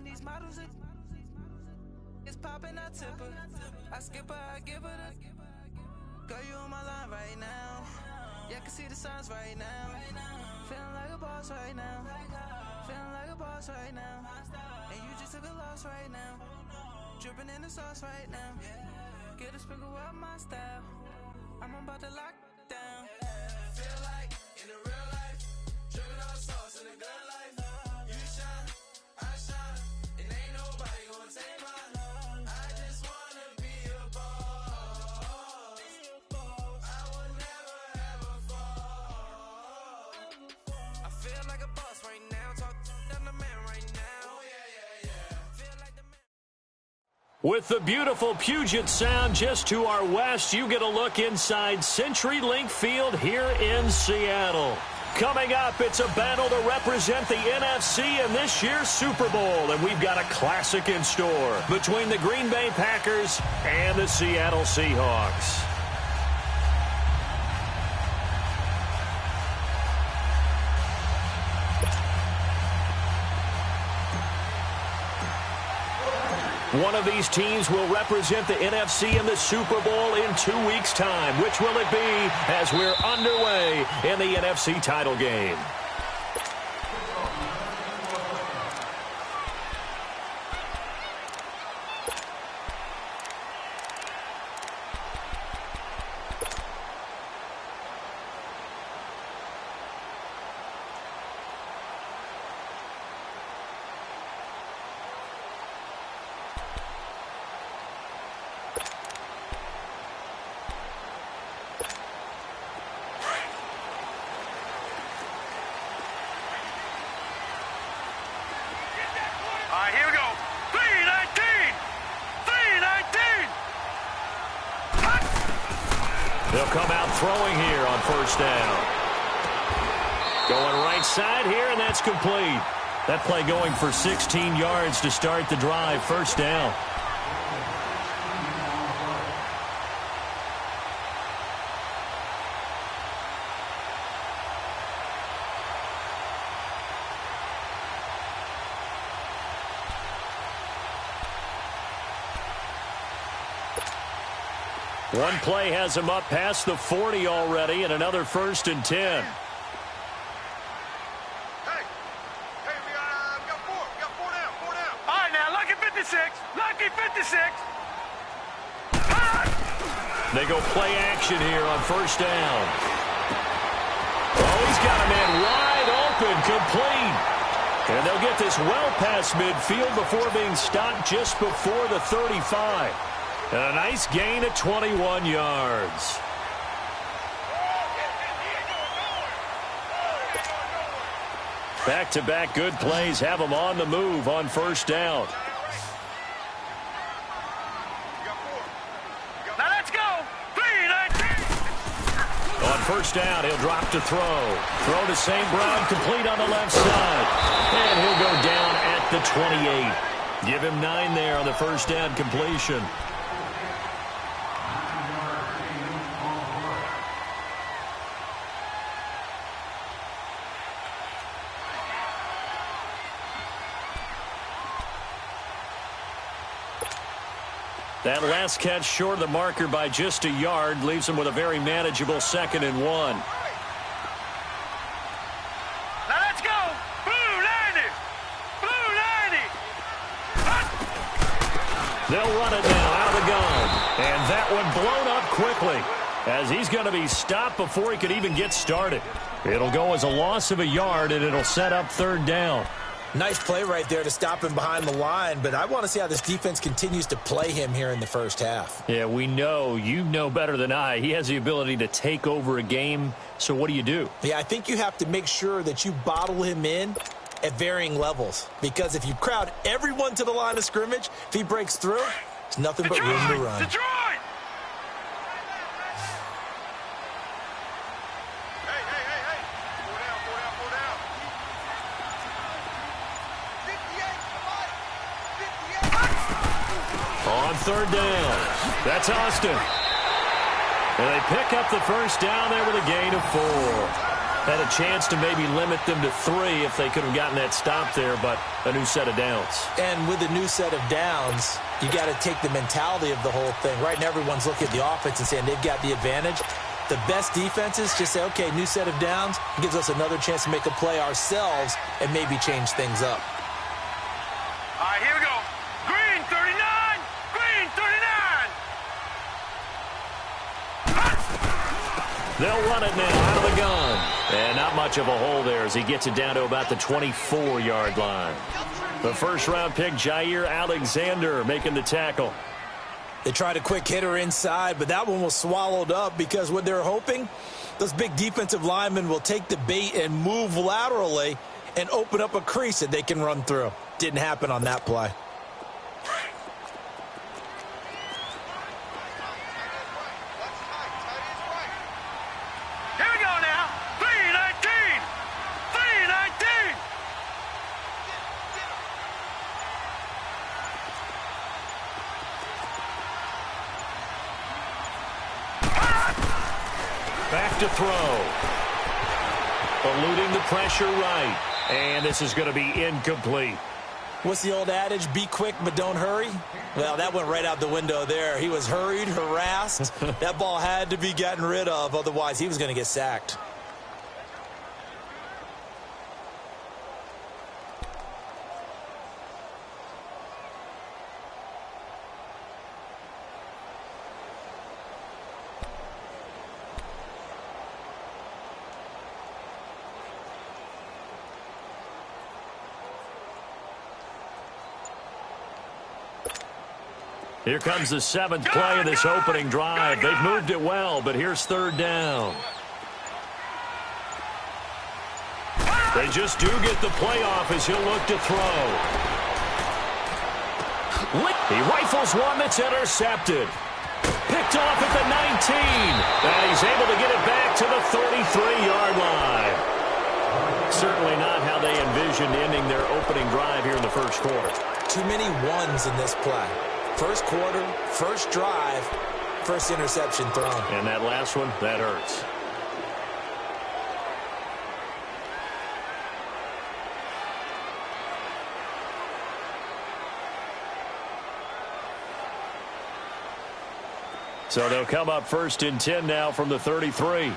These models, it's popping, I tip her. I skip her, I give her the. Girl, you on my line right now. Yeah, I can see the signs right now. Feeling like a boss right now. Feeling like a boss right now. And you just took a loss right now. Dripping in the sauce right now. Get a sprinkle up my style. I'm about to lock down. Feel like in the real life, dripping all sauce in the good life. You shine, I shine, and ain't nobody gonna take mine. I just wanna be a boss. I would never ever fall. I feel like a boss right now. Talk to the man right now. Oh yeah. Feel like the man. With the beautiful Puget Sound just to our west, you get a look inside CenturyLink Field here in Seattle. Coming up, it's a battle to represent the NFC in this year's Super Bowl, and we've got a classic in store between the Green Bay Packers and the Seattle Seahawks. One of these teams will represent the NFC in the Super Bowl in 2 weeks' time. Which will it be as we're underway in the NFC title game? Here we go. 319! 319! They'll come out throwing here on first down. Going right side here, and that's complete. That play going for 16 yards to start the drive. First down. One play has him up past the 40 already, and another 1st and 10. Hey, we got four. We got four down. All right, now, lucky 56. Lucky 56. They go play action here on first down. Oh, he's got a man wide open, complete. And they'll get this well past midfield before being stopped just before the 35. And a nice gain of 21 yards. Back-to-back good plays have them on the move on first down. Now let's go. 319. On first down, he'll drop to throw. Throw to St. Brown, complete on the left side. And he'll go down at the 28. Give him 9 there on the first down completion. That last catch short of the marker by just a yard leaves him with a very manageable 2nd and 1. Now let's go. Blue 90. Blue 90. They'll run it now out of the gun. And that one blown up quickly as he's going to be stopped before he could even get started. It'll go as a loss of a yard, and it'll set up 3rd down. Nice play right there to stop him behind the line, but I want to see how this defense continues to play him here in the first half. Yeah, we know. You know better than I. He has the ability to take over a game, so what do you do? Yeah, I think you have to make sure that you bottle him in at varying levels, because if you crowd everyone to the line of scrimmage, if he breaks through, there's nothing but room to run. Detroit! On 3rd down, that's Austin. And they pick up the first down there with a gain of 4. Had a chance to maybe limit them to 3 if they could have gotten that stop there, but a new set of downs. And with a new set of downs, you got to take the mentality of the whole thing. Right now, everyone's looking at the offense and saying they've got the advantage. The best defenses just say, okay, new set of downs. It gives us another chance to make a play ourselves and maybe change things up. All right, here we go. Green 39! Green 39! They'll run it now out of the gun. And not much of a hole there as he gets it down to about the 24-yard line. The first-round pick, Jair Alexander, making the tackle. They tried a quick hitter inside, but that one was swallowed up because what they're hoping, those big defensive linemen will take the bait and move laterally and open up a crease that they can run through. Didn't happen on that play. Here we go now. 319! 319! Back to throw. Eluding the pressure right. And this is going to be incomplete. What's the old adage? Be quick, but don't hurry? Well, that went right out the window there. He was hurried, harassed. That ball had to be gotten rid of. Otherwise, he was going to get sacked. Here comes the 7th play of this opening drive. They've moved it well, but here's 3rd down. They just do get the playoff as he'll look to throw. He rifles one that's intercepted. Picked off at the 19. And he's able to get it back to the 33-yard line. Certainly not how they envisioned ending their opening drive here in the first quarter. Too many ones in this play. First quarter, first drive, first interception thrown. And that last one, that hurts. So they'll come up 1st and 10 now from the 33.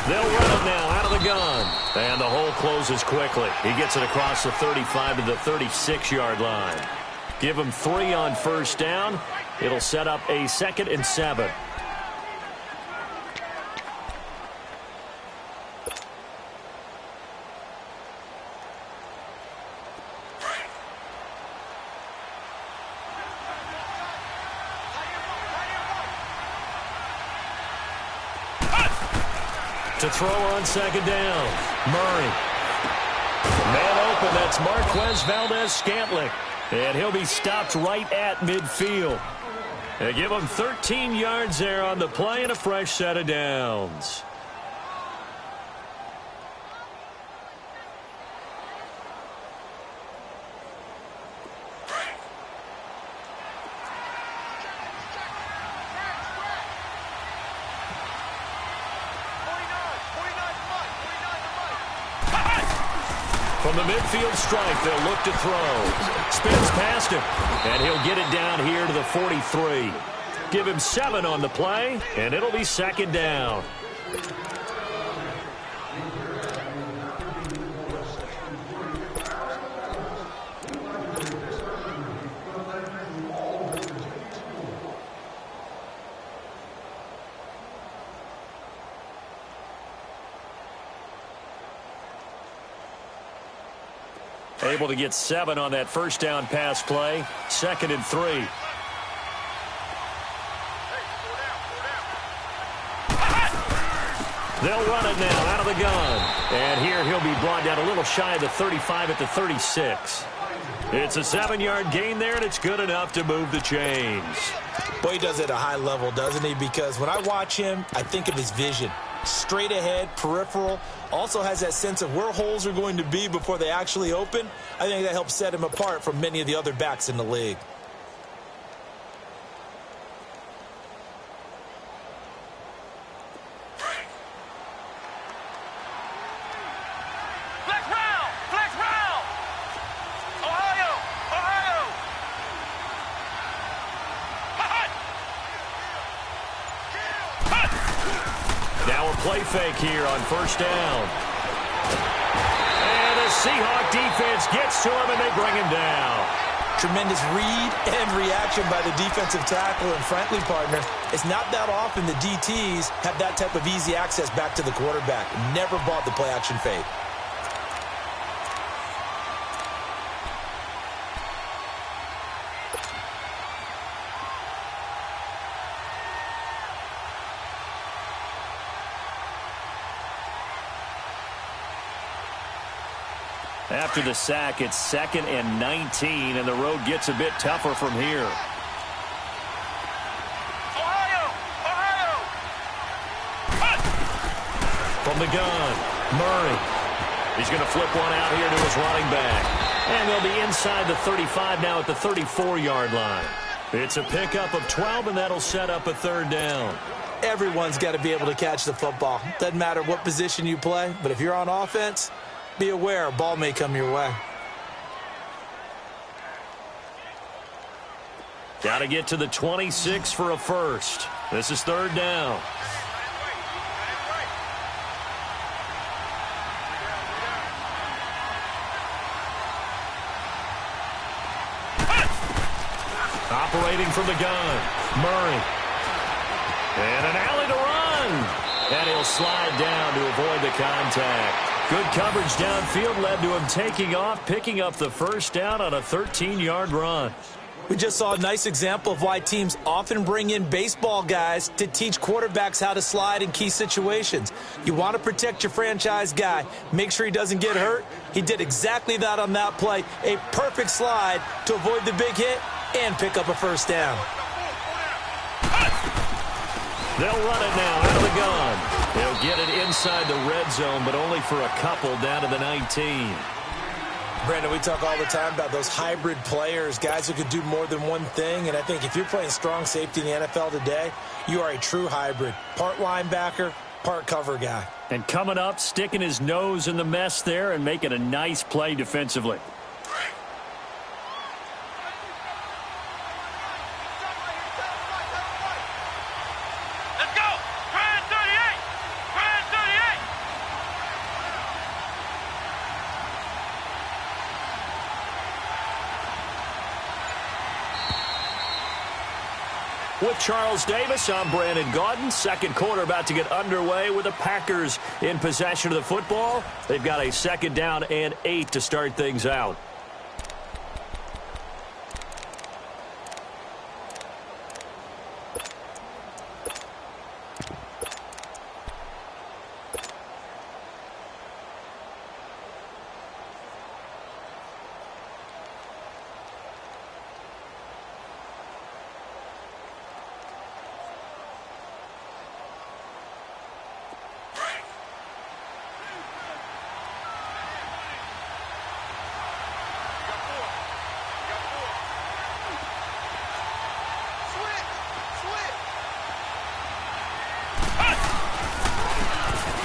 They'll run it now out of the gun. And the hole closes quickly. He gets it across the 35 to the 36-yard line. Give him 3 on 1st down. It'll set up a 2nd and 7. To throw on 2nd down. Murray. Man open, that's Marquez Valdez-Scantling. And he'll be stopped right at midfield. They give him 13 yards there on the play and a fresh set of downs. From the midfield stripe, they'll look to throw. Spins past him, and he'll get it down here to the 43. Give him 7 on the play, and it'll be 2nd down. Able to get 7 on that 1st down pass play. 2nd and 3. They'll run it now out of the gun. And here he'll be brought down a little shy of the 35 at the 36. It's a 7-yard gain there, and it's good enough to move the chains. Boy, he does it at a high level, doesn't he? Because when I watch him, I think of his vision. Straight ahead, peripheral. Also has that sense of where holes are going to be before they actually open. I think that helps set him apart from many of the other backs in the league. play fake here on first down. And the Seahawk defense gets to him, and they bring him down. Tremendous read and reaction by the defensive tackle. And frankly, partner, it's not that often the DTs have that type of easy access back to the quarterback. Never bought the play-action fake. After the sack, it's 2nd and 19, and the road gets a bit tougher from here. Ohio! From the gun, Murray. He's going to flip one out here to his running back. And they'll be inside the 35 now at the 34-yard line. It's a pickup of 12, and that'll set up a 3rd down. Everyone's got to be able to catch the football. Doesn't matter what position you play, but if you're on offense, be aware a ball may come your way. Got to get to the 26 for a first. This is 3rd down. Operating from the gun, Murray. And an alley to run. And he'll slide down to avoid the contact. Good coverage downfield led to him taking off, picking up the first down on a 13-yard run. We just saw a nice example of why teams often bring in baseball guys to teach quarterbacks how to slide in key situations. You want to protect your franchise guy. Make sure he doesn't get hurt. He did exactly that on that play. A perfect slide to avoid the big hit and pick up a first down. They'll run it now out of the gun. They'll get it inside the red zone, but only for a couple down to the 19. Brandon, we talk all the time about those hybrid players, guys who could do more than one thing. And I think if you're playing strong safety in the NFL today, you are a true hybrid. Part linebacker, part cover guy. And coming up, sticking his nose in the mess there and making a nice play defensively. With Charles Davis, I'm Brandon Gaudin. Second quarter about to get underway with the Packers in possession of the football. They've got a 2nd down and 8 to start things out.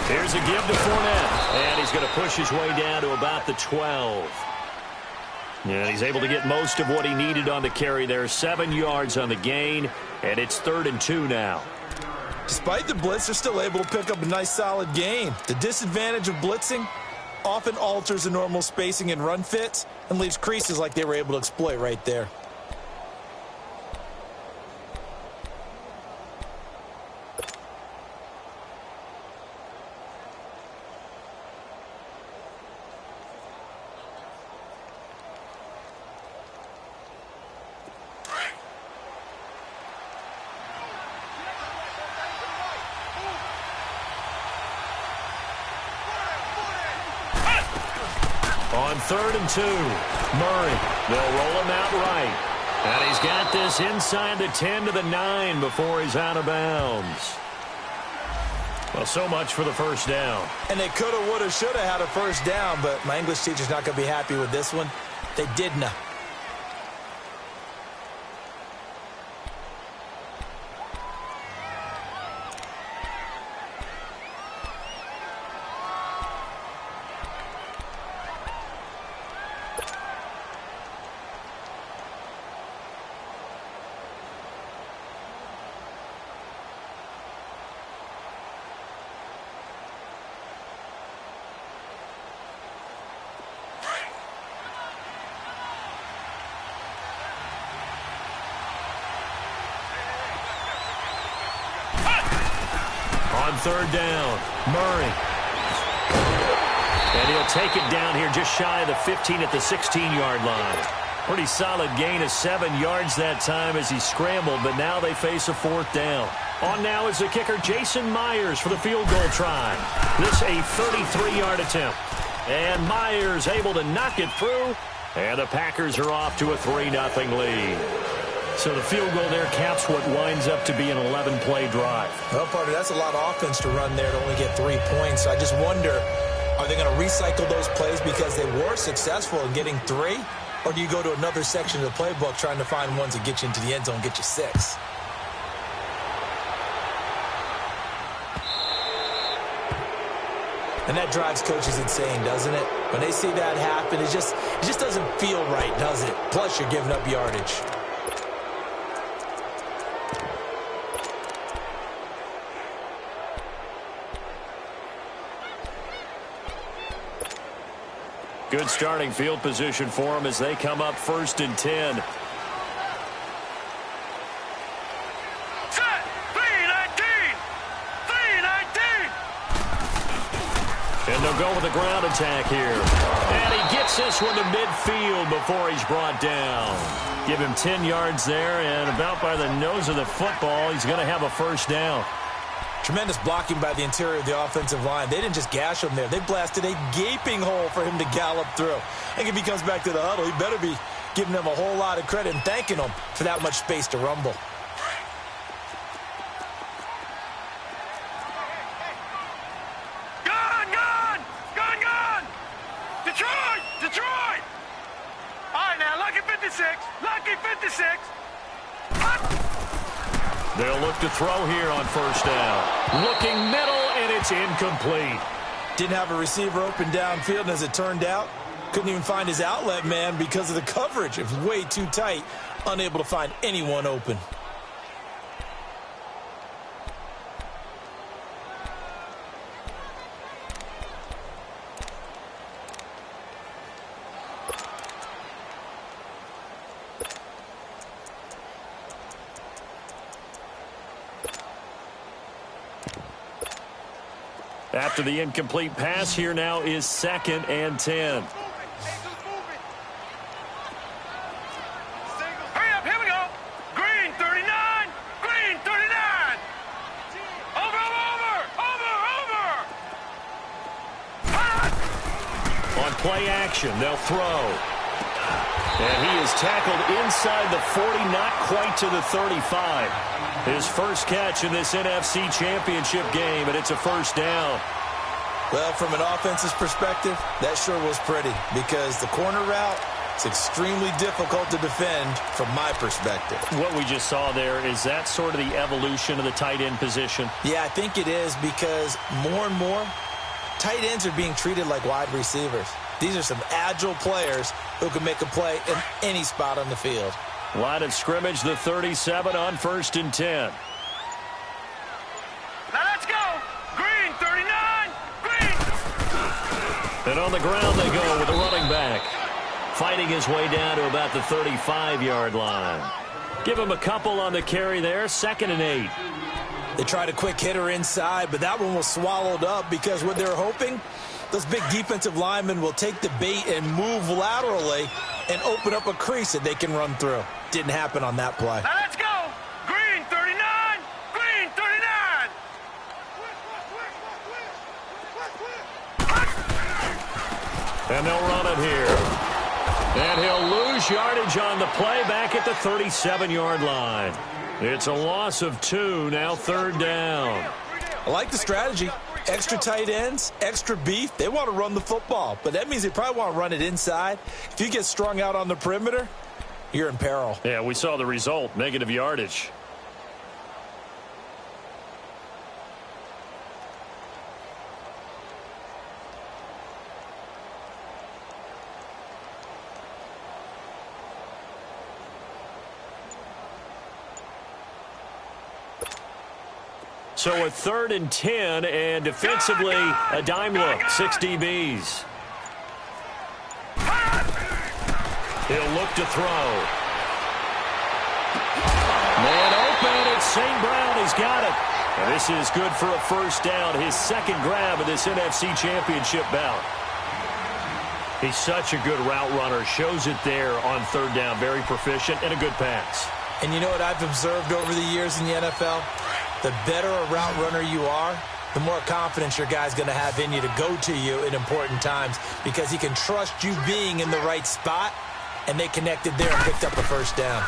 Here's a give to Fournette, and he's going to push his way down to about the 12. And he's able to get most of what he needed on the carry there. 7 yards on the gain, and it's 3rd and 2 now. Despite the blitz, they're still able to pick up a nice solid gain. The disadvantage of blitzing often alters the normal spacing and run fits and leaves creases like they were able to exploit right there. On 3rd and 2, Murray. They'll roll him out right. And he's got this inside the 10 to the 9 before he's out of bounds. Well, so much for the first down. And they coulda, woulda, shoulda had a first down, but my English teacher's not going to be happy with this one. They didn't. On third down, Murray. And he'll take it down here just shy of the 15 at the 16-yard line. Pretty solid gain of 7 yards that time as he scrambled, but now they face a fourth down. On now is the kicker, Jason Myers, for the field goal try. This a 33-yard attempt. And Myers able to knock it through, and the Packers are off to a 3-0 lead. So the field goal there caps what winds up to be an 11-play drive. Well, partner, that's a lot of offense to run there to only get 3 points. So I just wonder, are they going to recycle those plays because they were successful in getting 3? Or do you go to another section of the playbook trying to find ones that get you into the end zone and get you 6? And that drives coaches insane, doesn't it? When they see that happen, it just doesn't feel right, does it? Plus, you're giving up yardage. Good starting field position for them as they come up 1st and 10. Set! 3-19! 3-19! And they'll go with a ground attack here. And he gets this one to midfield before he's brought down. Give him 10 yards there, and about by the nose of the football, he's going to have a first down. Tremendous blocking by the interior of the offensive line. They didn't just gash him there. They blasted a gaping hole for him to gallop through. I think if he comes back to the huddle, he better be giving them a whole lot of credit and thanking them for that much space to rumble. Gun! Gun! Gun! Gun! Detroit! Detroit! All right, now, lucky 56. Lucky 56. They'll look to throw here on first down. Looking middle, and it's incomplete. Didn't have a receiver open downfield, and as it turned out, couldn't even find his outlet man because of the coverage. It was way too tight, unable to find anyone open. After the incomplete pass, here now is 2nd and 10. Hurry up, here we go. Green 39. Green 39. Over, over, over, over. On play action, they'll throw. And he is tackled inside the 40, not quite to the 35. His first catch in this NFC Championship game, and it's a first down. Well, from an offense's perspective, that sure was pretty because the corner route is extremely difficult to defend from my perspective. What we just saw there, is that sort of the evolution of the tight end position? Yeah, I think it is because more and more, tight ends are being treated like wide receivers. These are some agile players who can make a play in any spot on the field. Line of scrimmage, the 37 on 1st and 10. Now let's go. Green 39. Green. And on the ground they go with the running back. Fighting his way down to about the 35-yard line. Give him a couple on the carry there, 2nd and 8. They tried a quick hitter inside, but that one was swallowed up because what they're hoping, those big defensive linemen will take the bait and move laterally and open up a crease that they can run through. Didn't happen on that play. Now let's go. Green 39. Green 39. And they'll run it here. And he'll lose yardage on the play back at the 37-yard line. It's a loss of 2, now 3rd down. I like the strategy. Extra tight ends, extra beef. They want to run the football, but that means they probably want to run it inside. If you get strung out on the perimeter, you're in peril. Yeah, we saw the result, negative yardage. So a 3rd and 10, and defensively, a dime look, 6 DBs. He'll look to throw. Man open, it's St. Brown. He's got it. And this is good for a first down, his second grab of this NFC Championship bout. He's such a good route runner. Shows it there on third down. Very proficient and a good pass. And you know what I've observed over the years in the NFL? The better a route runner you are, the more confidence your guy's going to have in you to go to you in important times because he can trust you being in the right spot, and they connected there and picked up a first down.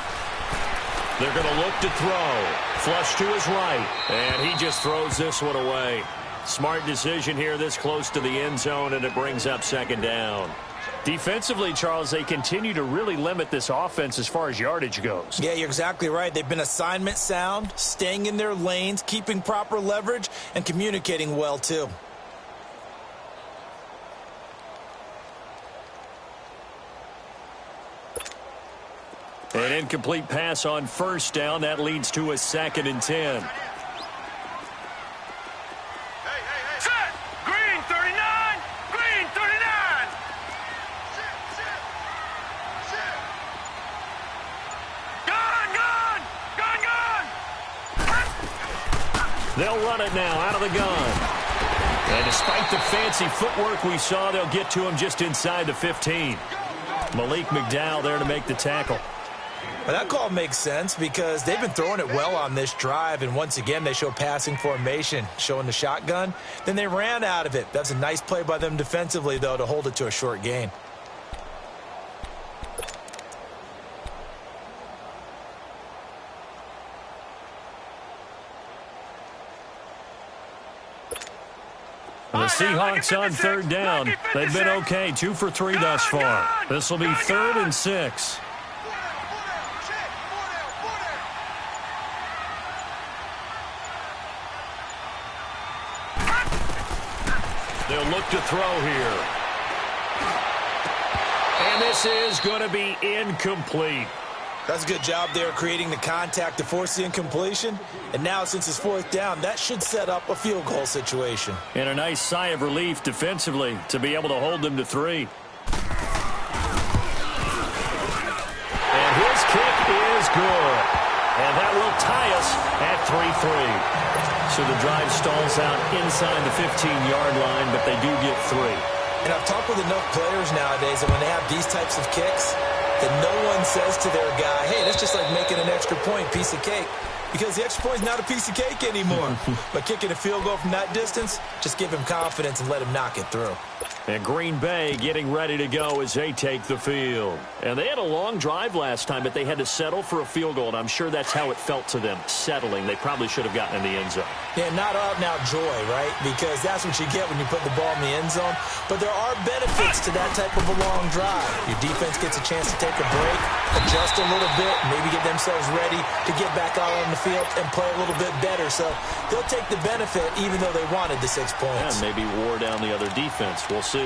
They're going to look to throw. Flush to his right, and he just throws this one away. Smart decision here this close to the end zone, and it brings up second down. Defensively, Charles, they continue to really limit this offense as far as yardage goes. Yeah, you're exactly right. They've been assignment sound, staying in their lanes, keeping proper leverage, and communicating well, too. An incomplete pass on first down. That leads to a 2nd and 10. Set! Green 39! Green 39! Gun! Gun! Gun! Gun! They'll run it now out of the gun. And despite the fancy footwork we saw, they'll get to him just inside the 15. Malik McDowell there to make the tackle. Well, that call makes sense because they've been throwing it well on this drive, and once again they show passing formation, showing the shotgun. Then they ran out of it. That's a nice play by them defensively, though, to hold it to a short gain. The Seahawks on third down. They've been okay, 2 for 3 thus far. This will be 3rd and 6. They'll look to throw here. And this is going to be incomplete. That's a good job there creating the contact to force the incompletion. And now, since it's 4th down, that should set up a field goal situation. And a nice sigh of relief defensively to be able to hold them to 3. And his kick is good. And that will tie us at 3-3. So the drive stalls out inside the 15-yard line, but they do get 3. And I've talked with enough players nowadays that when they have these types of kicks, that no one says to their guy, hey, that's just like making an extra point, piece of cake. Because the extra point is not a piece of cake anymore. But kicking a field goal from that distance, just give him confidence and let him knock it through. And Green Bay getting ready to go as they take the field. And they had a long drive last time, but they had to settle for a field goal, and I'm sure that's how it felt to them, settling. They probably should have gotten in the end zone. Yeah, not out-and-out joy, right? Because that's what you get when you put the ball in the end zone. But there are benefits to that type of a long drive. Your defense gets a chance to take a break, adjust a little bit, maybe get themselves ready to get back out on the field and play a little bit better. So they'll take the benefit even though they wanted the 6 points. And maybe wore down the other defense. We'll see.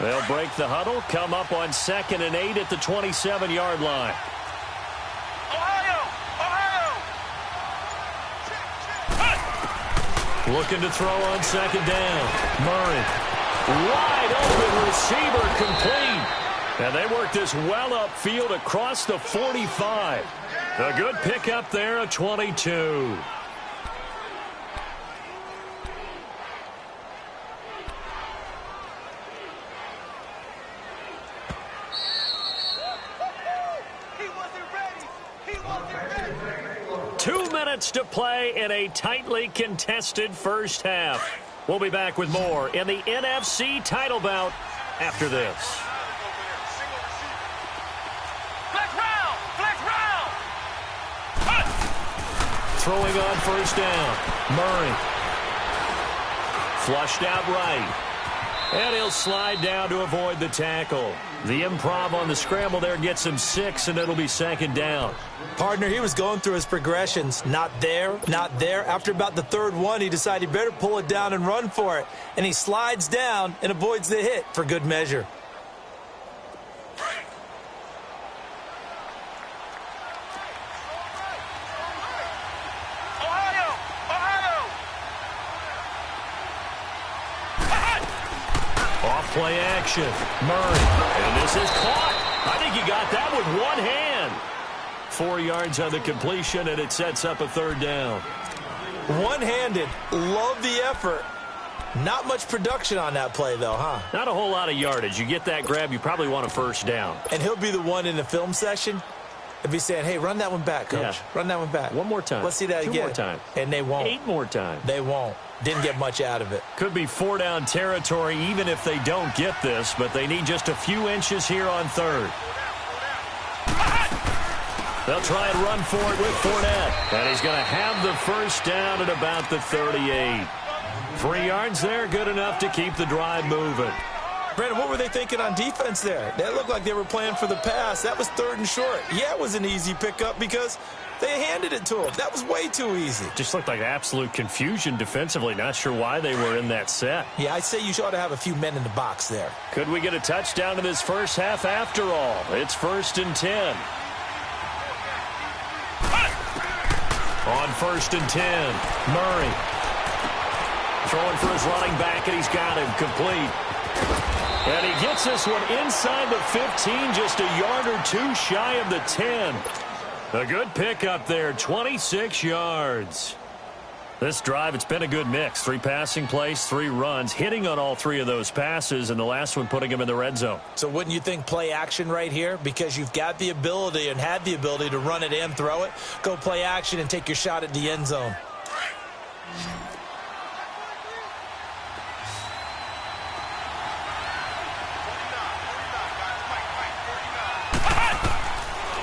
They'll break the huddle, come up on 2nd and 8 at the 27-yard line. Looking to throw on 2nd down. Murray. Wide open receiver complete. And they work this well upfield across the 45. A good pickup there at 22. To play in a tightly contested first half. We'll be back with more in the NFC title bout after this. Flex round! Flex round! Throwing on first down. Murray. Flushed out right. And he'll slide down to avoid the tackle. The improv on the scramble there gets him 6, and it'll be second down. Partner, he was going through his progressions. Not there, not there. After about the third one, he decided he better pull it down and run for it. And he slides down and avoids the hit for good measure. Play action. Murray. And this is caught. I think he got that with one hand. 4 yards on the completion, and it sets up a third down. One-handed. Love the effort. Not much production on that play, though, huh? Not a whole lot of yardage. You get that grab, you probably want a first down. And he'll be the one in the film session. He'll be saying, hey, run that one back, coach. Yeah. Run that one back. One more time. Let's see that again. 2 more times. And they won't. 8 more times. They won't. Didn't get much out of it. Could be 4-down territory even if they don't get this, but they need just a few inches here on third. They'll try and run for it with Fournette. And he's going to have the first down at about the 38. 3 yards there, good enough to keep the drive moving. Brandon, what were they thinking on defense there? That looked like they were playing for the pass. That was 3rd and short. Yeah, it was an easy pickup because they handed it to him. That was way too easy. Just looked like absolute confusion defensively. Not sure why they were in that set. Yeah, I'd say you ought to have a few men in the box there. Could we get a touchdown in this first half after all? It's 1st and 10. On 1st and 10, Murray. Throwing for his running back, and he's got him complete. And he gets this one inside the 15, just a yard or two shy of the 10. A good pickup there, 26 yards. This drive, it's been a good mix. 3 passing plays, 3 runs, hitting on all 3 of those passes, and the last one putting him in the red zone. So wouldn't you think play action right here? Because you've got the ability and had the ability to run it and throw it. Go play action and take your shot at the end zone.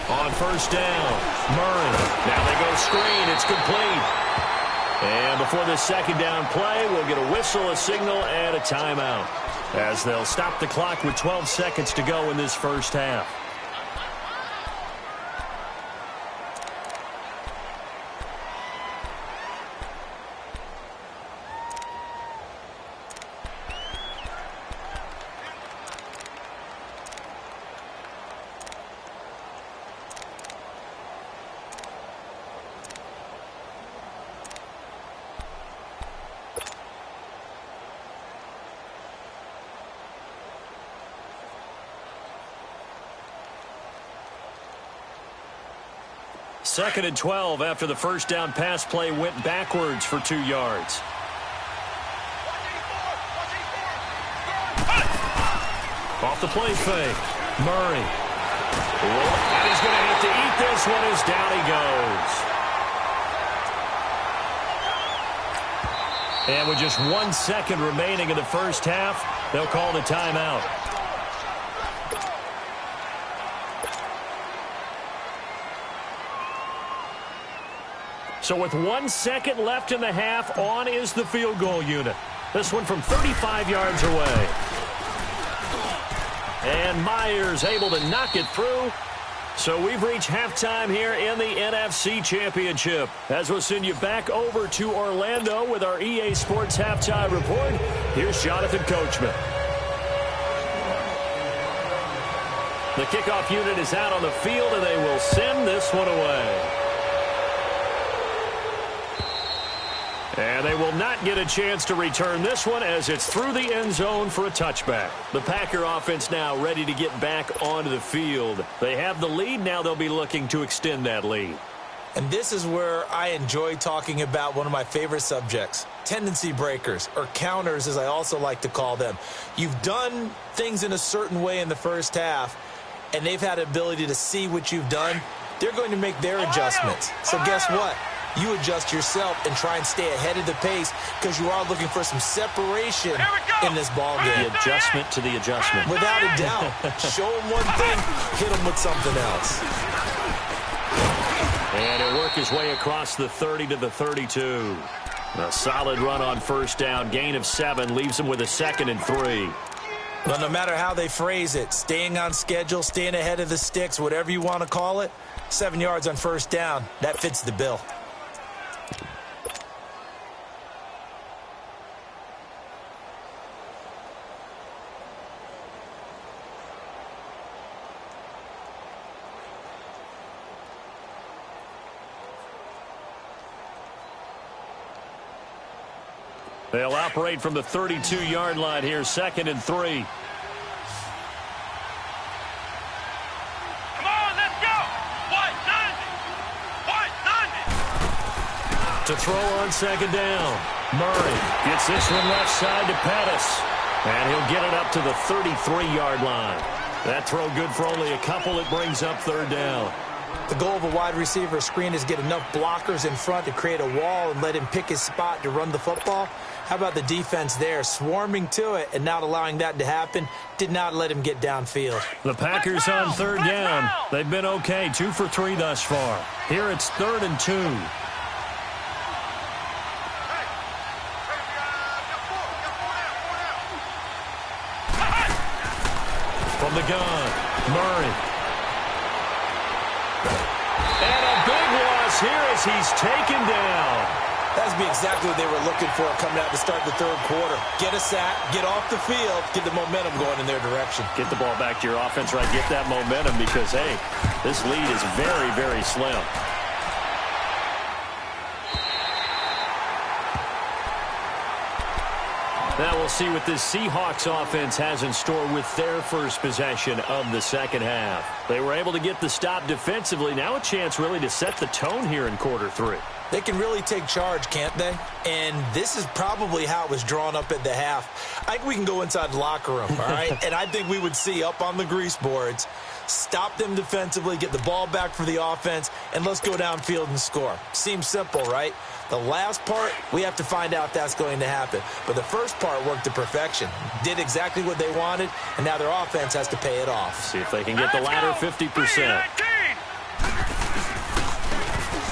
On 1st down, Murray. Now they go screen. It's complete. And before this 2nd down play, we'll get a whistle, a signal, and a timeout, as they'll stop the clock with 12 seconds to go in this first half. Second and 12 after the first down pass play went backwards for 2 yards. Off the play fake. Murray. And he's going to have to eat this one as down he goes. And with just 1 second remaining in the first half, they'll call the timeout. So with 1 second left in the half, on is the field goal unit. This one from 35 yards away. And Myers able to knock it through. So we've reached halftime here in the NFC Championship. As we'll send you back over to Orlando with our EA Sports Halftime Report, here's Jonathan Coachman. The kickoff unit is out on the field, and they will send this one away. And they will not get a chance to return this one as it's through the end zone for a touchback. The Packer offense now ready to get back onto the field. They have the lead. Now they'll be looking to extend that lead. And this is where I enjoy talking about one of my favorite subjects, tendency breakers, or counters as I also like to call them. You've done things in a certain way in the first half, and they've had the ability to see what you've done. They're going to make their adjustments. So guess what? You adjust yourself and try and stay ahead of the pace because you are looking for some separation in this ball game. The adjustment to the adjustment. Without a doubt. Show them one thing, hit them with something else. And he'll work his way across the 30 to the 32. A solid run on first down. Gain of 7 leaves them with a 2nd and 3. Well, no matter how they phrase it, staying on schedule, staying ahead of the sticks, whatever you want to call it, 7 yards on first down, that fits the bill. They'll operate from the 32-yard line here, 2nd and 3. Come on, let's go! White 90! To throw on 2nd down. Murray gets this one left side to Pettis. And he'll get it up to the 33-yard line. That throw good for only a couple. It brings up 3rd down. The goal of a wide receiver screen is get enough blockers in front to create a wall and let him pick his spot to run the football. How about the defense there, swarming to it and not allowing that to happen? Did not let him get downfield. The Packers on 3rd down. They've been okay, 2 for 3 thus far. Here it's 3rd and 2. From the gun, Murray. And a big loss here as he's taken down. That's be exactly what they were looking for coming out to start the 3rd quarter. Get a sack, get off the field, get the momentum going in their direction. Get the ball back to your offense, right? Get that momentum because, hey, this lead is very, very slim. Now we'll see what this Seahawks offense has in store with their first possession of the 2nd half. They were able to get the stop defensively. Now a chance really to set the tone here in quarter 3. They can really take charge, can't they? And this is probably how it was drawn up at the half. I think we can go inside the locker room, all right? And I think we would see up on the grease boards, stop them defensively, get the ball back for the offense, and let's go downfield and score. Seems simple, right? The last part, we have to find out if that's going to happen. But the first part worked to perfection. Did exactly what they wanted, and now their offense has to pay it off. See if they can get the latter 50%.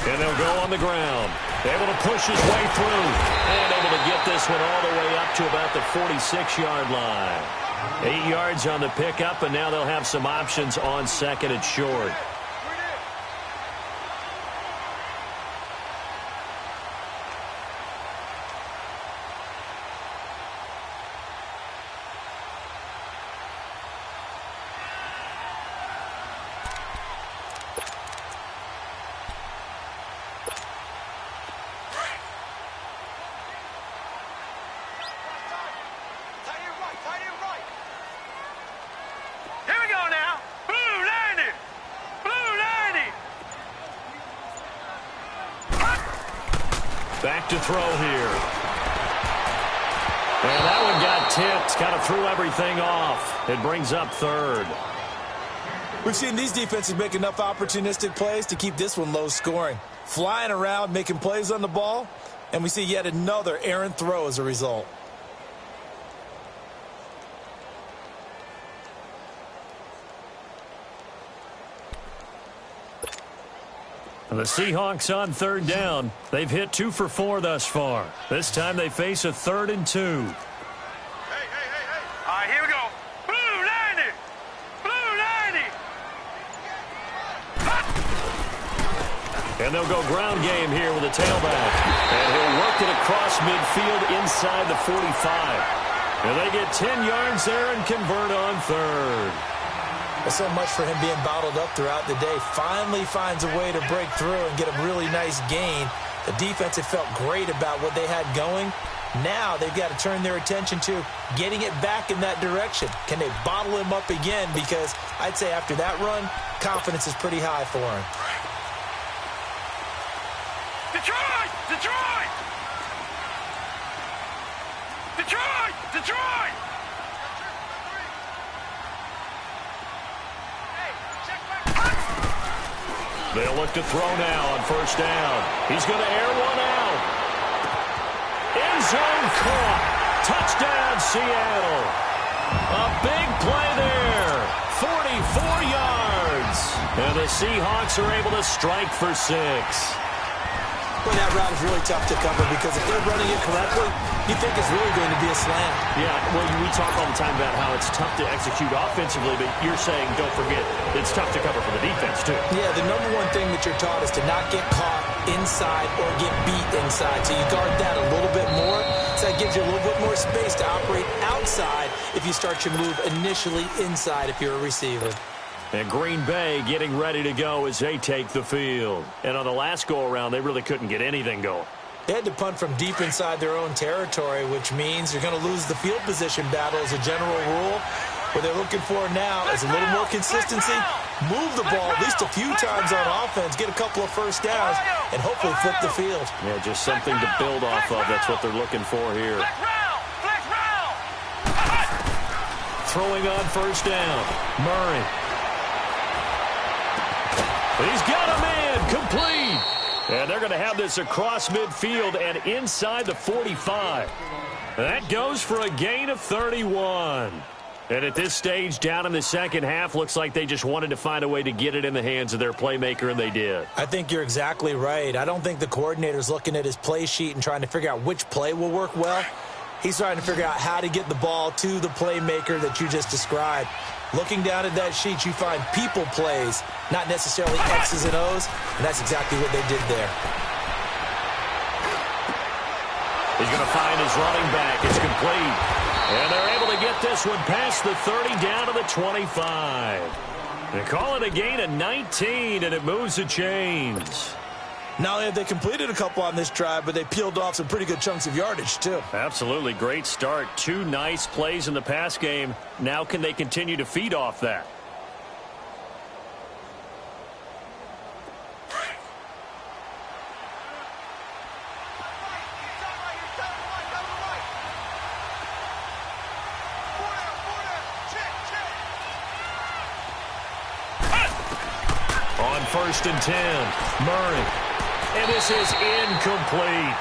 And they'll go on the ground. Able to push his way through. And able to get this one all the way up to about the 46-yard line. 8 yards on the pickup, and now they'll have some options on 2nd and short. Back to throw here. And that one got tipped. Kind of threw everything off. It brings up 3rd. We've seen these defenses make enough opportunistic plays to keep this one low scoring. Flying around, making plays on the ball, and we see yet another errant throw as a result. The Seahawks on 3rd down. They've hit 2 for 4 thus far. This time they face a 3rd and 2. Hey. All right, here we go. Blue 90. Blue 90. And they'll go ground game here with a tailback. And he'll work it across midfield inside the 45. And they get 10 yards there and convert on 3rd. So much for him being bottled up throughout the day. Finally finds a way to break through and get a really nice gain. The defense had felt great about what they had going. Now they've got to turn their attention to getting it back in that direction. Can they bottle him up again? Because I'd say after that run, confidence is pretty high for him. Detroit! Detroit! Detroit! Detroit! They'll look to throw now on first down. He's going to air one out. End zone caught. Touchdown, Seattle. A big play there. 44 yards. And the Seahawks are able to strike for 6. Well, that route is really tough to cover because if they're running it correctly, you think it's really going to be a slam. Yeah, well, we talk all the time about how it's tough to execute offensively, but you're saying, don't forget, it's tough to cover for the defense, too. Yeah, the number one thing that you're taught is to not get caught inside or get beat inside. So you guard that a little bit more. So that gives you a little bit more space to operate outside if you start your move initially inside if you're a receiver. And Green Bay getting ready to go as they take the field. And on the last go-around, they really couldn't get anything going. They had to punt from deep inside their own territory, which means you're going to lose the field position battle as a general rule. What they're looking for now is a little more consistency, move the ball at least a few times on offense, get a couple of first downs, and hopefully flip the field. Yeah, just something to build off of. That's what they're looking for here. Throwing on first down, Murray. He's got a man, complete. And they're going to have this across midfield and inside the 45. That goes for a gain of 31. And at this stage, down in the second half, looks like they just wanted to find a way to get it in the hands of their playmaker, and they did. I think you're exactly right. I don't think the coordinator's looking at his play sheet and trying to figure out which play will work well. He's trying to figure out how to get the ball to the playmaker that you just described. Looking down at that sheet, you find people plays, not necessarily X's and O's, and that's exactly what they did there. He's going to find his running back. It's complete. And they're able to get this one past the 30 down to the 25. They call it a gain of 19, and it moves the chains. Not only have they completed a couple on this drive, but they peeled off some pretty good chunks of yardage, too. Absolutely. Great start. 2 nice plays in the pass game. Now can they continue to feed off that? On 1st and 10, Murray. And this is incomplete.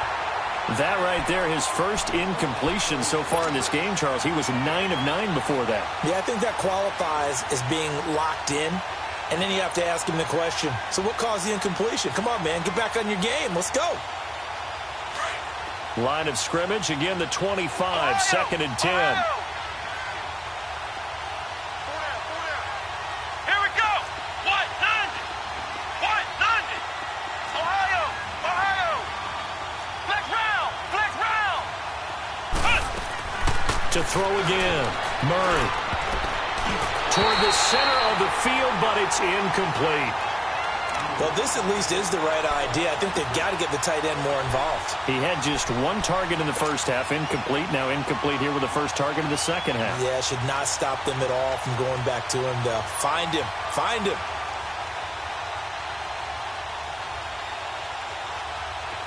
That right there, his first incompletion so far in this game, Charles. He was 9 of 9 before that. Yeah, I think that qualifies as being locked in. And then you have to ask him the question, so what caused the incompletion? Come on, man, get back on your game. Let's go. Line of scrimmage, again the 25, 2nd and 10. To throw again, Murray. Toward the center of the field, but it's incomplete. Well, this at least is the right idea. I think they've got to get the tight end more involved. He had just 1 target in the first half, incomplete. Now incomplete here with the first target in the second half. Yeah, should not stop them at all from going back to him to find him. Find him.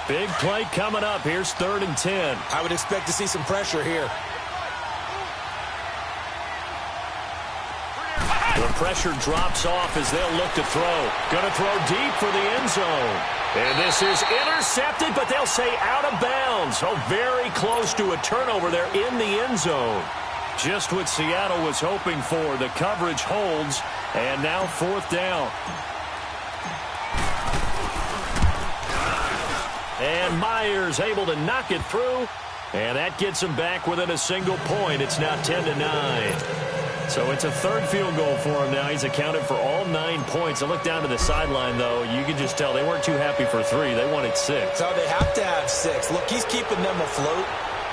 Big play coming up. Here's 3rd and 10. I would expect to see some pressure here. The pressure drops off as they'll look to throw. Going to throw deep for the end zone. And this is intercepted, but they'll say out of bounds. Oh, very close to a turnover there in the end zone. Just what Seattle was hoping for. The coverage holds, and now 4th down. And Myers able to knock it through, and that gets him back within a single point. It's now 10-9. So it's a 3rd field goal for him now. He's accounted for all 9 points. I look down to the sideline, though. You can just tell they weren't too happy for 3. They wanted 6. So they have to have 6. Look, he's keeping them afloat,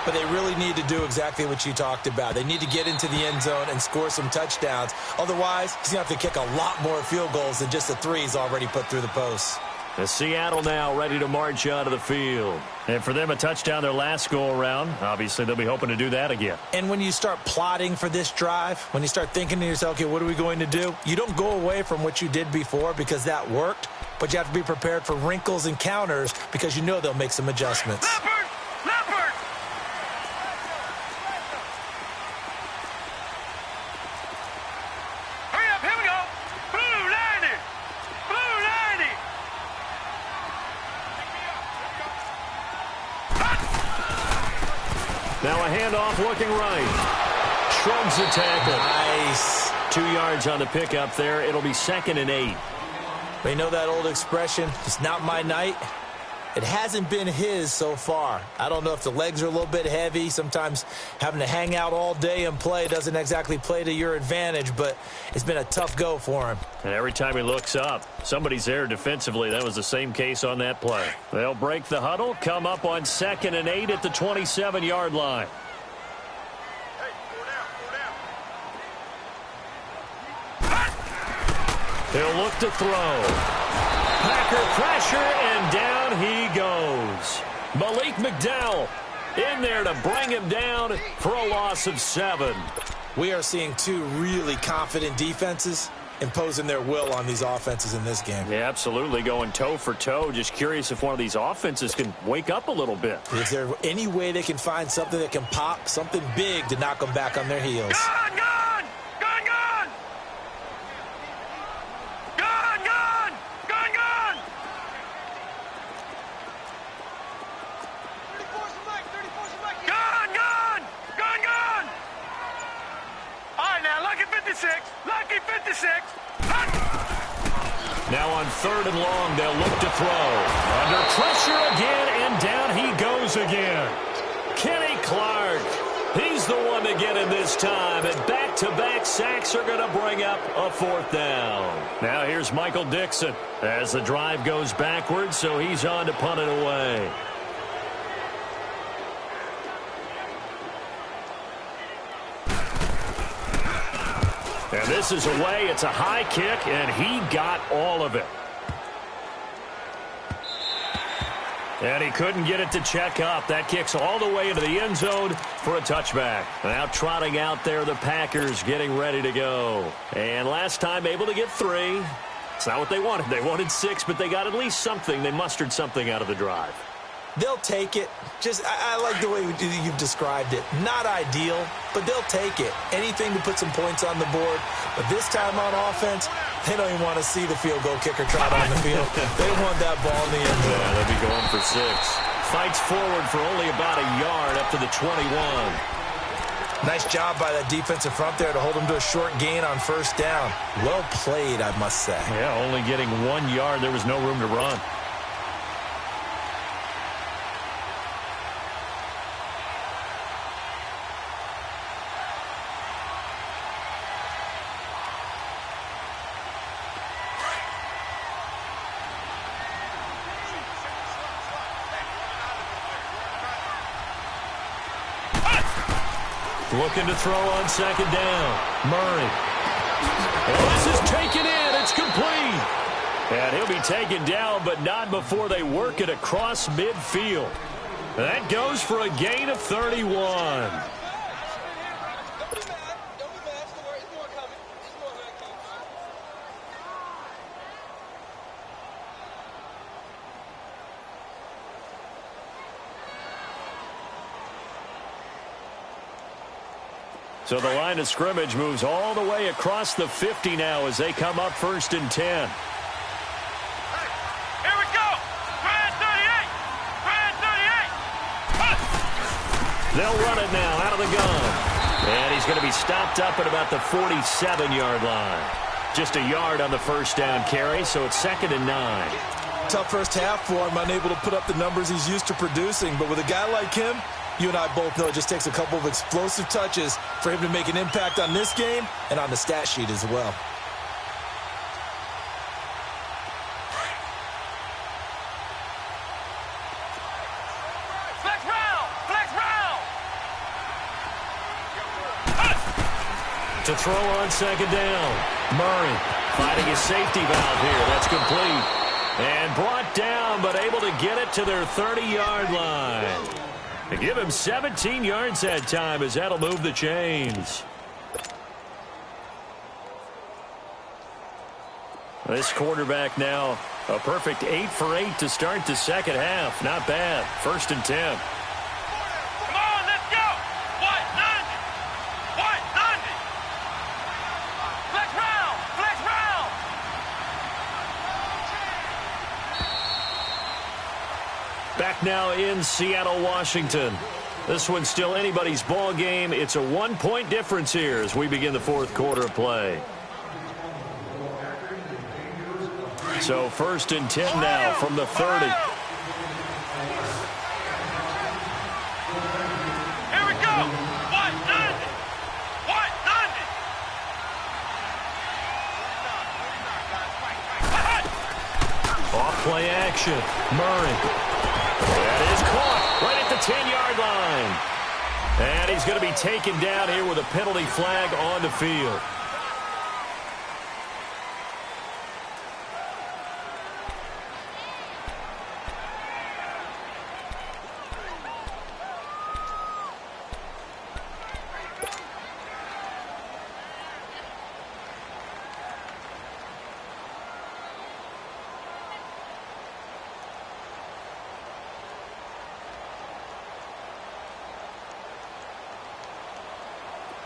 but they really need to do exactly what you talked about. They need to get into the end zone and score some touchdowns. Otherwise, he's going to have to kick a lot more field goals than just the 3 he's already put through the posts. The Seattle now ready to march out of the field. And for them, a touchdown their last go-around. Obviously, they'll be hoping to do that again. And when you start plotting for this drive, when you start thinking to yourself, okay, what are we going to do? You don't go away from what you did before because that worked, but you have to be prepared for wrinkles and counters because you know they'll make some adjustments. Leopard! Hurry up, here we go! Blue 90! Blue 90! Now a handoff looking right. Shrugs the tackle. Nice. 2 yards on the pickup there. It'll be 2nd and 8. They know that old expression, it's not my night. It hasn't been his so far. I don't know if the legs are a little bit heavy. Sometimes having to hang out all day and play doesn't exactly play to your advantage, but it's been a tough go for him. And every time he looks up, somebody's there defensively. That was the same case on that play. They'll break the huddle, come up on 2nd and 8 at the 27-yard line. He'll look to throw. Packer pressure, and down he goes. Malik McDowell in there to bring him down for a loss of 7. We are seeing two really confident defenses imposing their will on these offenses in this game. Yeah, absolutely, going toe for toe. Just curious if one of these offenses can wake up a little bit. Is there any way they can find something that can pop, something big to knock them back on their heels? Gone, gone! Gone, gone! Gone, gone! Gone, gone! 34 select. Gone, gone! Gone, gone! All right, now, lucky 56. Lucky 56. Now on 3rd and long, they'll look to throw. Under pressure again, and down he goes again. Kenny Clark. He's the one to get him this time, and back-to-back sacks are going to bring up a 4th down. Now here's Michael Dixon as the drive goes backwards, so he's on to punt it away. And this is away. It's a high kick, and he got all of it. And he couldn't get it to check up. That kicks all the way into the end zone for a touchback. Now trotting out there, the Packers getting ready to go. And last time able to get 3. It's not what they wanted. They wanted 6, but they got at least something. They mustered something out of the drive. They'll take it. I like the way you've described it. Not ideal, but they'll take it. Anything to put some points on the board. But this time on offense, they don't even want to see the field goal kicker trot on the field. They want that ball in the end zone. Yeah, they'll be going for 6. Fights forward for only about a yard up to the 21. Nice job by that defensive front there to hold them to a short gain on 1st down. Well played, I must say. Yeah, only getting 1 yard. There was no room to run. Looking to throw on 2nd down. Murray. And this is taken in. It's complete. And he'll be taken down, but not before they work it across midfield. That goes for a gain of 31. So the line of scrimmage moves all the way across the 50 now as they come up 1st and 10. Here we go. Brad 38. Brad 38. They'll run it now out of the gun. And he's going to be stopped up at about the 47-yard line. Just a yard on the 1st down carry, so it's 2nd and 9. Tough first half for him, unable to put up the numbers he's used to producing. But with a guy like him, you and I both know it just takes a couple of explosive touches for him to make an impact on this game and on the stat sheet as well. Flex round. Flex round. To throw on 2nd down. Murray finding his safety valve here. That's complete. And brought down, but able to get it to their 30-yard line. They give him 17 yards that time as that'll move the chains. This quarterback now a perfect 8 for 8 to start the 2nd half. Not bad. 1st and 10. Come on, let's go. White 90. White 90. Flex round. Flex round. Back now in Seattle, Washington. This one's still anybody's ball game. It's a 1-point difference here as we begin the 4th quarter of play. So 1st and 10 now from the 30. play action. Murray. That is caught right at the 10-yard line. And he's going to be taken down here with a penalty flag on the field.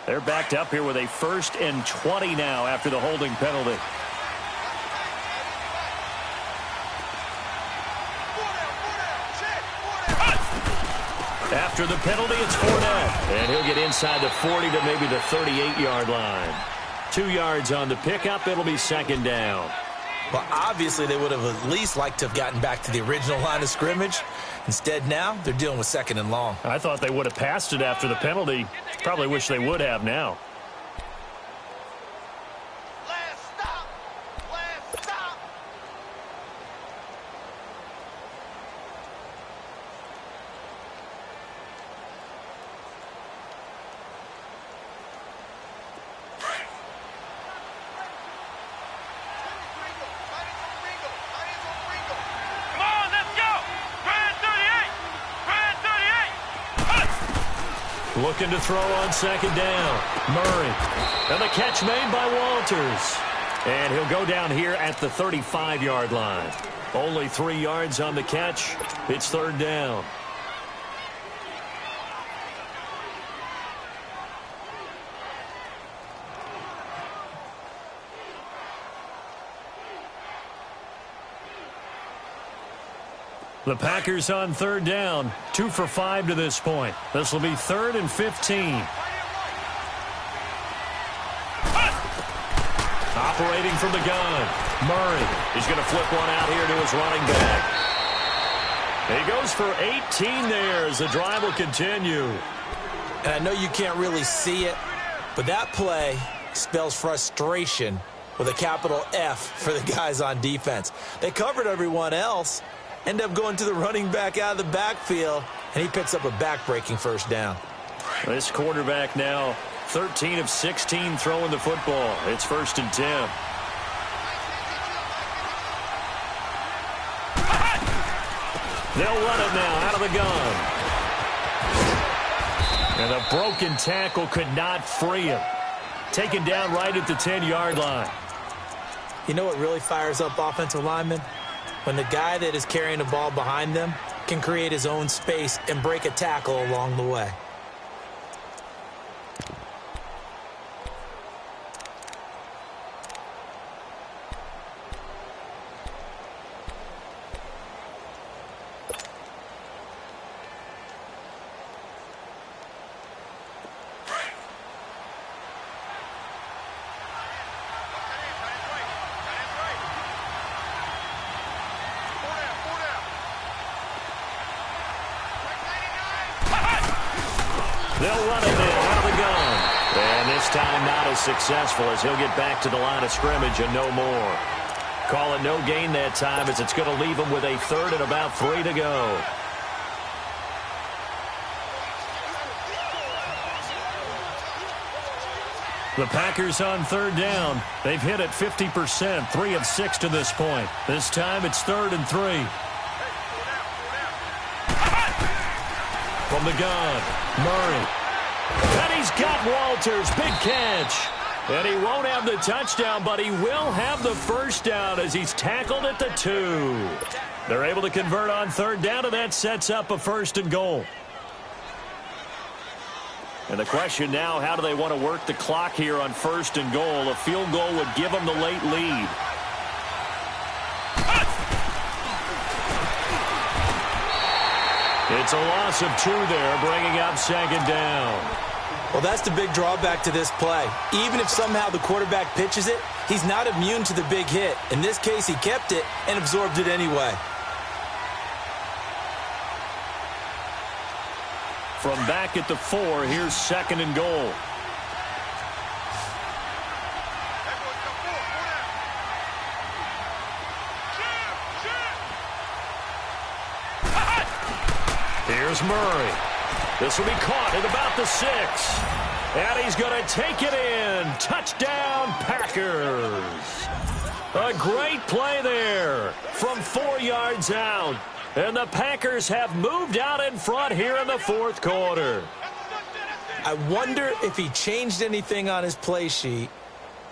They're backed up here with a 1st and 20 now after the holding penalty. After the penalty, it's Fournette. And he'll get inside the 40 to maybe the 38-yard line. 2 yards on the pickup. It'll be 2nd down. Well, obviously, they would have at least liked to have gotten back to the original line of scrimmage. Instead, now, they're dealing with 2nd and long. I thought they would have passed it after the penalty. Probably wish they would have now. Last stop. Last stop. Come on, let's go. Grand 38. Grand 38. Looking to throw on 2nd down. Murray. And the catch made by Walters. And he'll go down here at the 35-yard line. Only 3 yards on the catch. It's 3rd down. The Packers on 3rd down. 2 for 5 to this point. This will be 3rd and 15. Operating from the gun. Murray. He's going to flip one out here to his running back. He goes for 18 there as the drive will continue. And I know you can't really see it, but that play spells frustration with a capital F for the guys on defense. They covered everyone else, end up going to the running back out of the backfield, and he picks up a back-breaking 1st down. This quarterback now 13 of 16 throwing the football. It's 1st and 10. They'll run it now out of the gun. And a broken tackle could not free him. Taken down right at the 10-yard line. You know what really fires up offensive linemen? When the guy that is carrying the ball behind them can create his own space and break a tackle along the way. They'll run it now out of the gun. And this time not as successful as he'll get back to the line of scrimmage and no more. Call it no gain that time as it's going to leave him with a 3rd and about 3 to go. The Packers on 3rd down. They've hit it 50%, 3 of 6 to this point. This time it's 3rd and 3. From the gun, Murray. And he's got Walters. Big catch. And he won't have the touchdown, but he will have the 1st down as he's tackled at the 2. They're able to convert on 3rd down, and that sets up a 1st and goal. And the question now, how do they want to work the clock here on 1st and goal? A field goal would give them the late lead. It's a loss of 2 there, bringing up 2nd down. Well, that's the big drawback to this play. Even if somehow the quarterback pitches it, he's not immune to the big hit. In this case, he kept it and absorbed it anyway. From back at the 4, here's 2nd and goal. Here's Murray. This will be caught at about the 6. And he's going to take it in. Touchdown, Packers. A great play there from 4 yards out. And the Packers have moved out in front here in the fourth quarter. I wonder if he changed anything on his play sheet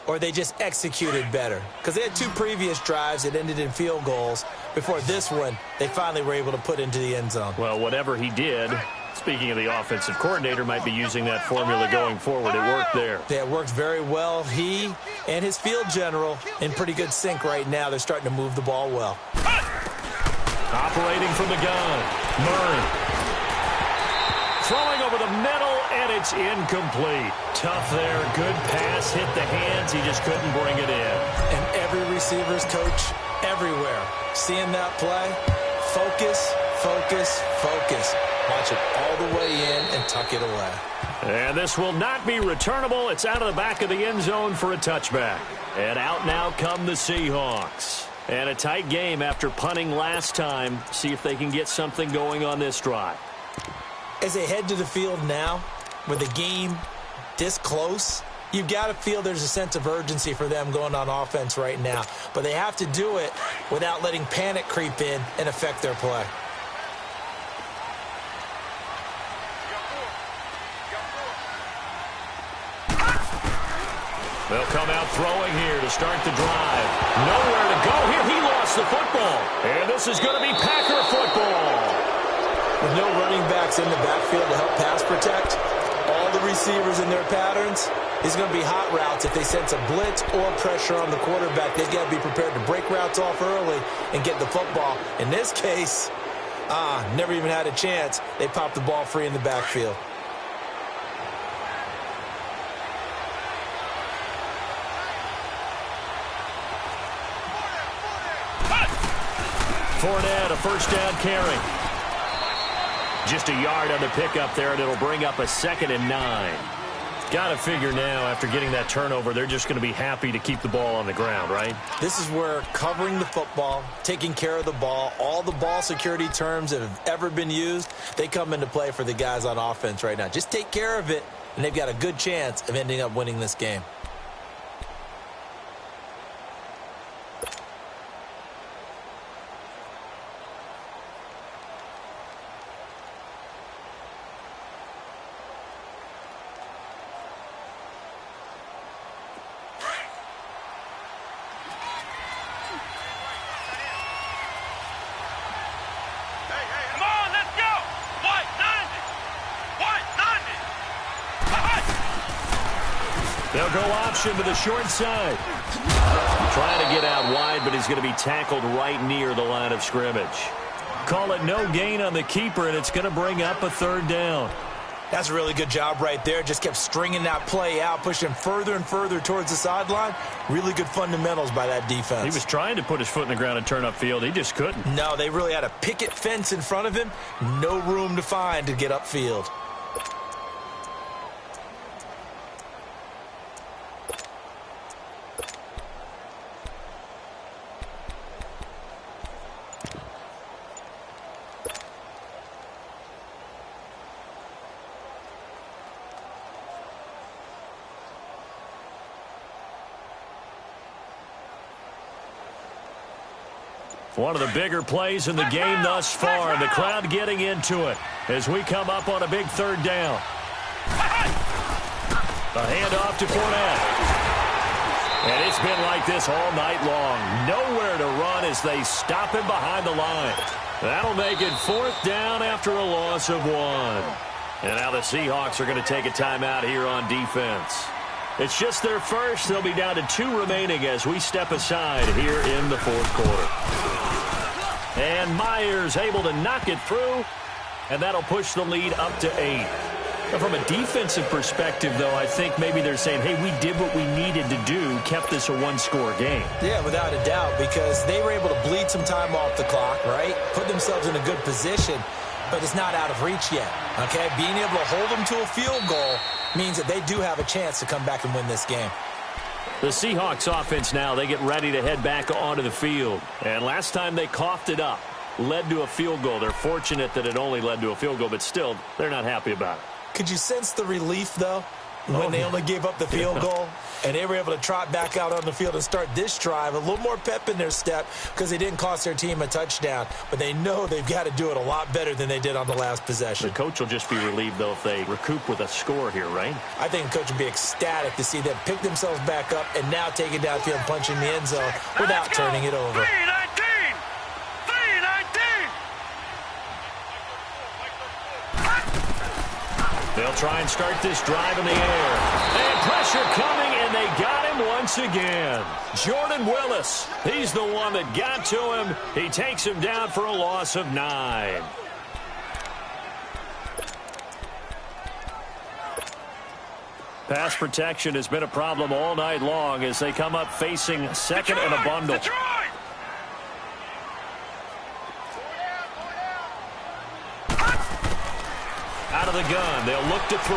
or they just executed better. Because they had 2 previous drives that ended in field goals. Before this one, they finally were able to put into the end zone. Well, whatever he did, speaking of the offensive coordinator, might be using that formula going forward. It worked there. Yeah, it worked very well. He and his field general in pretty good sync right now. They're starting to move the ball well. Operating from the gun, Murray. Throwing over the middle, and it's incomplete. Tough there. Good pass. Hit the hands. He just couldn't bring it in. And every receiver's coach everywhere. Seeing that play, focus, focus, focus. Watch it all the way in and tuck it away. And this will not be returnable. It's out of the back of the end zone for a touchback. And out now come the Seahawks. And a tight game after punting last time. See if they can get something going on this drive. As they head to the field now, with the game this close, you've got to feel there's a sense of urgency for them going on offense right now. But they have to do it without letting panic creep in and affect their play. They'll come out throwing here to start the drive. Nowhere to go here. He lost the football. And this is going to be Packer football. With no running backs in the backfield to help pass protect, all the receivers in their patterns, is going to be hot routes. If they sense a blitz or pressure on the quarterback, they've got to be prepared to break routes off early and get the football. In this case, never even had a chance. They popped the ball free in the backfield. Fournette, a first down carry. Just a yard on the pickup there, and it'll bring up a 2nd and 9. Got to figure now, after getting that turnover, they're just going to be happy to keep the ball on the ground, right? This is where covering the football, taking care of the ball, all the ball security terms that have ever been used, they come into play for the guys on offense right now. Just take care of it, and they've got a good chance of ending up winning this game. They'll go option to the short side. Trying to get out wide, but he's going to be tackled right near the line of scrimmage. Call it no gain on the keeper, and it's going to bring up a 3rd down. That's a really good job right there. Just kept stringing that play out, pushing further and further towards the sideline. Really good fundamentals by that defense. He was trying to put his foot in the ground and turn upfield. He just couldn't. No, they really had a picket fence in front of him. No room to find to get upfield. One of the bigger plays in the game thus far. The crowd getting into it as we come up on a big 3rd down. A handoff to Fournette. And it's been like this all night long. Nowhere to run as they stop him behind the line. That'll make it 4th down after a loss of 1. And now the Seahawks are going to take a timeout here on defense. It's just their first. They'll be down to 2 remaining as we step aside here in the 4th quarter. And Myers able to knock it through, and that'll push the lead up to 8. Now, from a defensive perspective, though, I think maybe they're saying, hey, we did what we needed to do, kept this a 1-score game. Yeah, without a doubt, because they were able to bleed some time off the clock, right? Put themselves in a good position, but it's not out of reach yet, okay? Being able to hold them to a field goal means that they do have a chance to come back and win this game. The Seahawks offense now, they get ready to head back onto the field. And last time they coughed it up. led to a field goal. They're fortunate that it only led to a field goal, but still, they're not happy about it. Could you sense the relief, though, when they only gave up the field goal and they were able to trot back out on the field and start this drive? A little more pep in their step because they didn't cost their team a touchdown, but they know they've got to do it a lot better than they did on the last possession. The coach will just be relieved, though, if they recoup with a score here, right? I think the coach would be ecstatic to see them pick themselves back up and now take it downfield and punch in the end zone without turning it over. 319! 319! They'll try and start this drive in the air. And pressure coming, and they got him once again. Jordan Willis, he's the one that got to him. He takes him down for a loss of 9. Pass protection has been a problem all night long as they come up facing second and a bundle. Detroit! Out of the gun, they'll look to throw.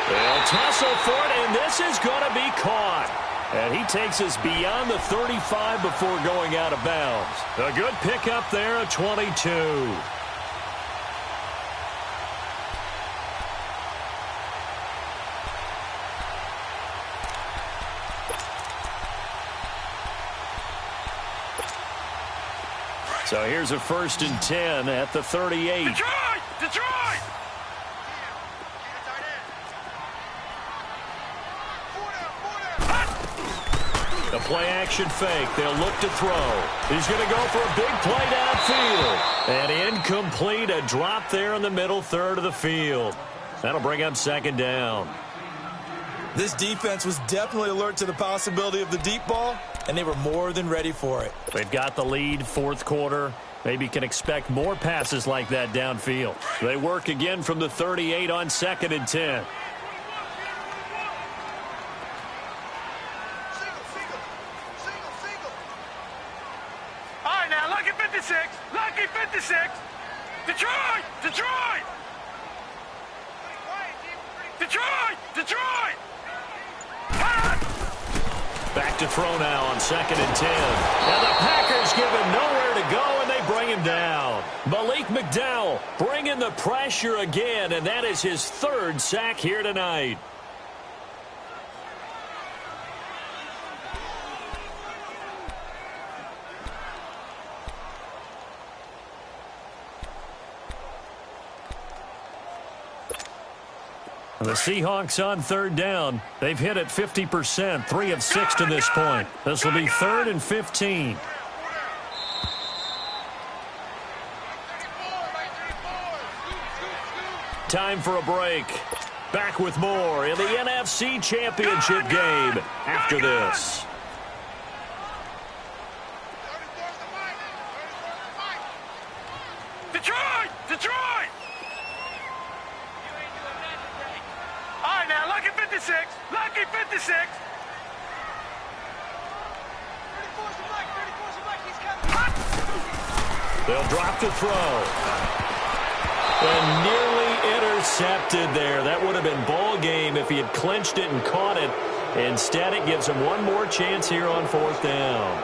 They'll tussle for it, and this is going to be caught. And he takes us beyond the 35 before going out of bounds. A good pickup there at 22. So here's a 1st and 10 at the 38. Detroit! Detroit! The play-action fake. They'll look to throw. He's going to go for a big play downfield. And incomplete. A drop there in the middle third of the field. That'll bring up 2nd down. This defense was definitely alert to the possibility of the deep ball, and they were more than ready for it. They've got the lead, 4th quarter. Maybe can expect more passes like that downfield. They work again from the 38 on 2nd and 10. All right, now, lucky 56. Lucky 56. Detroit! Detroit! Detroit! Detroit! Back to throw now on 2nd and 10. Now the Packers give him nowhere to go, and they bring him down. Malik McDowell bringing the pressure again, and that is his 3rd sack here tonight. The Seahawks on 3rd down. They've hit it 50%, 3 of 6 to this point. This will be 3rd and 15. Time for a break. Back with more in the NFC Championship game after this. Detroit! Detroit! All right, now, lucky 56. Lucky 56. 34's the black. 34's the black. He's coming. They'll drop the throw. And nearly intercepted there. That would have been ball game if he had clinched it and caught it. Instead, it gives him one more chance here on 4th down.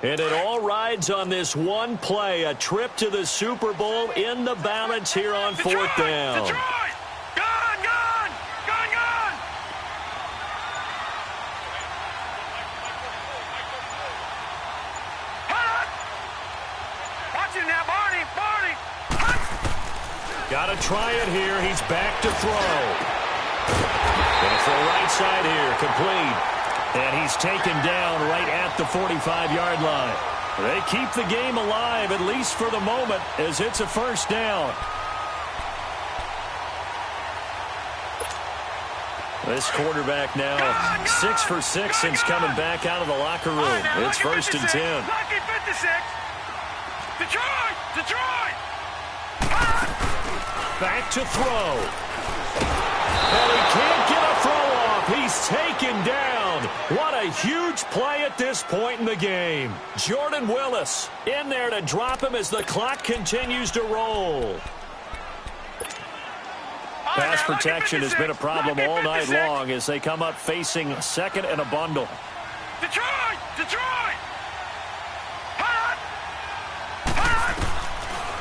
And it all rides on this one play, a trip to the Super Bowl in the balance here on 4th down. Detroit! Gun, gun! Gun, gun! Hut! Watch it now, Barney! Barney! Hut! Got to try it here. He's back to throw. Going to throw right side here, complete. And he's taken down right at the 45-yard line. They keep the game alive, at least for the moment, as it's a 1st down. This quarterback now 6 for 6 since coming back out of the locker room. It's 1st and 10. Lucky 56. Detroit! Detroit! Back to throw. And he can't get a throw off. He's taken down. What a huge play at this point in the game. Jordan Willis in there to drop him as the clock continues to roll. Pass protection has been a problem all night long as they come up facing second and a bundle. Detroit! Detroit!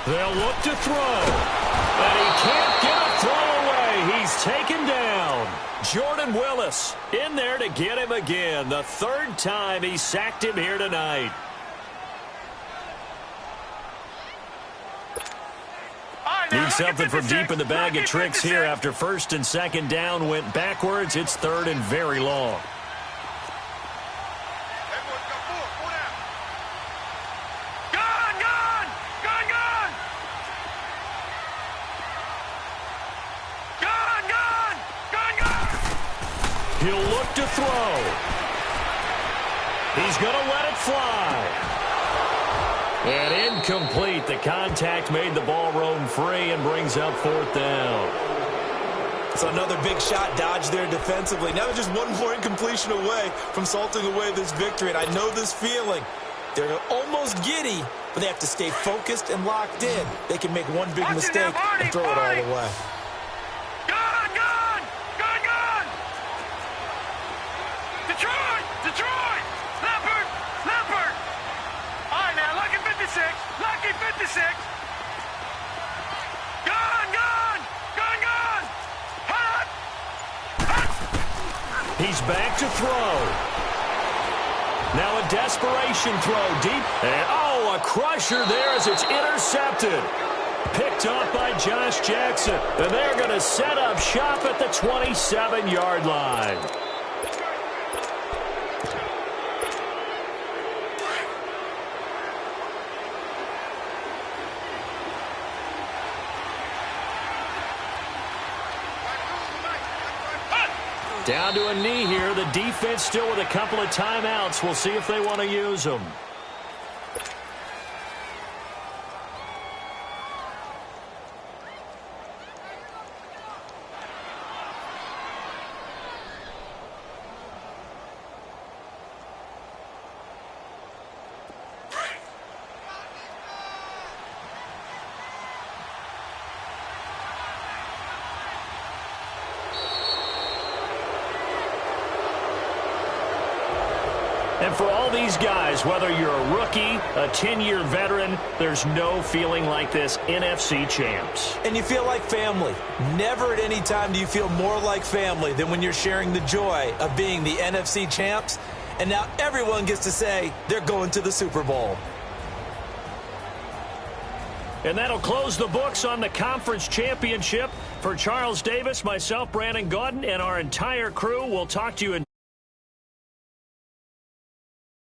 They'll look to throw. And he can't get a throw away. He's taken down. Jordan Willis in there to get him again. The third time he sacked him here tonight. Need something from deep in the bag of tricks here after first and second down went backwards. It's third and very long. He'll look to throw. He's going to let it fly. And incomplete. The contact made the ball roam free and brings up fourth down. So another big shot dodged there defensively. Now they're just one more incompletion away from salting away this victory. And I know this feeling. They're almost giddy, but they have to stay focused and locked in. They can make one big mistake and throw it all away. Detroit! Leopard! All right, now, lucky 56. Gun! Hot! He's back to throw. Now a desperation throw deep. And, oh, a crusher there as it's intercepted. Picked off by Josh Jackson. And they're going to set up shop at the 27-yard line. Down to a knee here. The defense still with a couple of timeouts. We'll see if they want to use them. And for all these guys, whether you're a rookie, a 10-year veteran, there's no feeling like this NFC champs. And you feel like family. Never at any time do you feel more like family than when you're sharing the joy of being the NFC champs. And now everyone gets to say they're going to the Super Bowl. And that'll close the books on the conference championship. For Charles Davis, myself, Brandon Gaudin, and our entire crew, we'll talk to you in